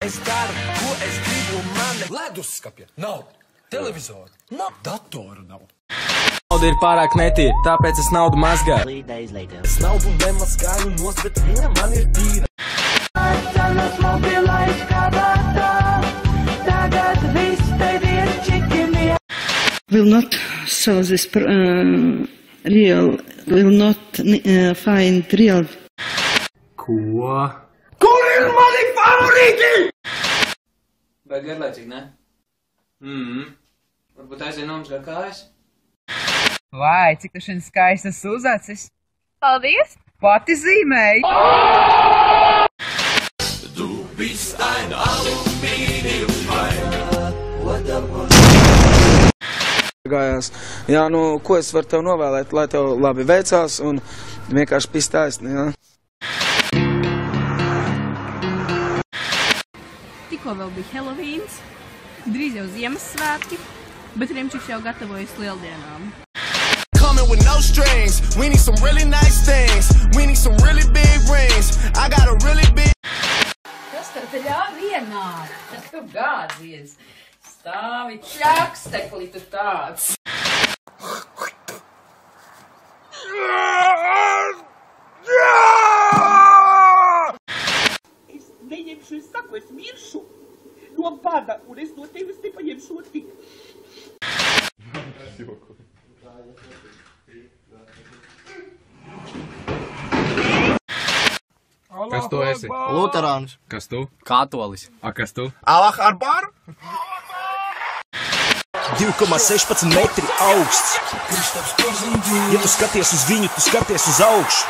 Es daru, ko es gribu, man leduskapja nav, televizoru nav, datoru nav. Nauda ir pārāk netīra, tāpēc es naudu mazgāju. Es naudu nemazgāju nost, bet viņa man ir tīra. Cenas mobilais kabatā, tagad viss tev ir čikini. Will not show this real, will not find real. Ko? Kur ir mani favorīti? Vai garlaicīgi, ne? Varbūt aizvien nomazgā kājas? Vai, cik tu šodien skaistas uzacis? Paldies! Pati zīmēji! Du bist ein Aluminiumschwein. Gājās. Jā, nu, ko es varu tev novēlēt, lai tev labi veicās un vienkārši pist taisni, jā. Tikko vēl bija Helovīns, drīz jau Ziemassvētki, bet Rimčiks jau gatavojas lieldienām. Coming with no strings, we need some really nice things, we need some really big rings, I got a really big... Kas tev te ļāv vienāk? Tas tu gādzies. Stāvi čakstekli tu tāds. Es neņemšu, es saku, es miršu no bada, un es no tevis nepaņemšu tik. Kas tu esi? Luterāns. Kas tu? Katolis. A, kas tu? Allah Akbar. 2,16 metri augsts. Ja tu skaties uz viņu, tu skaties uz augšu.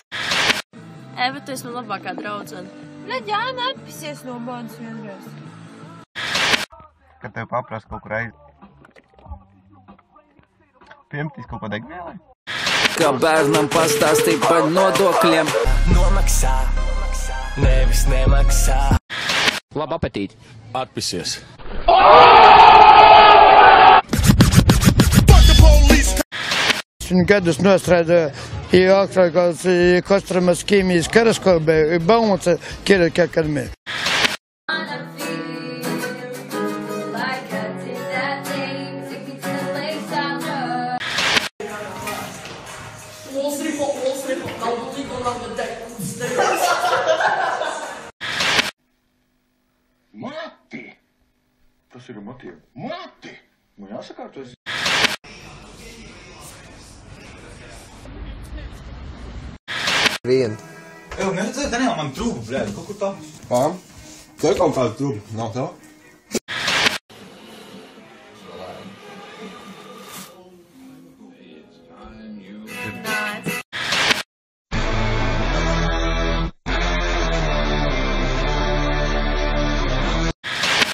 Eva, tu esi man labākā draudzene. Ne, Jāna, atpisies no manis vienreiz. Kad tev paprast kaut kur aiz... Piemtīs kaut ko degvielai? Kā bērnam pastāstīt par nodokļiem. Nomaksā, nevis nemaksā. Labu apetīti. Atpisies. Gadus nostrādāja augstākās Kostramas ķīmijas karaskobē, Baumoca Kirika akadēmija. Mati! Tas ir Matiem. Mati! Man jāsakārtos. Vien. Evo, neredzēju, te nav man trūku, bļēdi, kaut kur tam. Tev kaut kāda trūka, nav tev?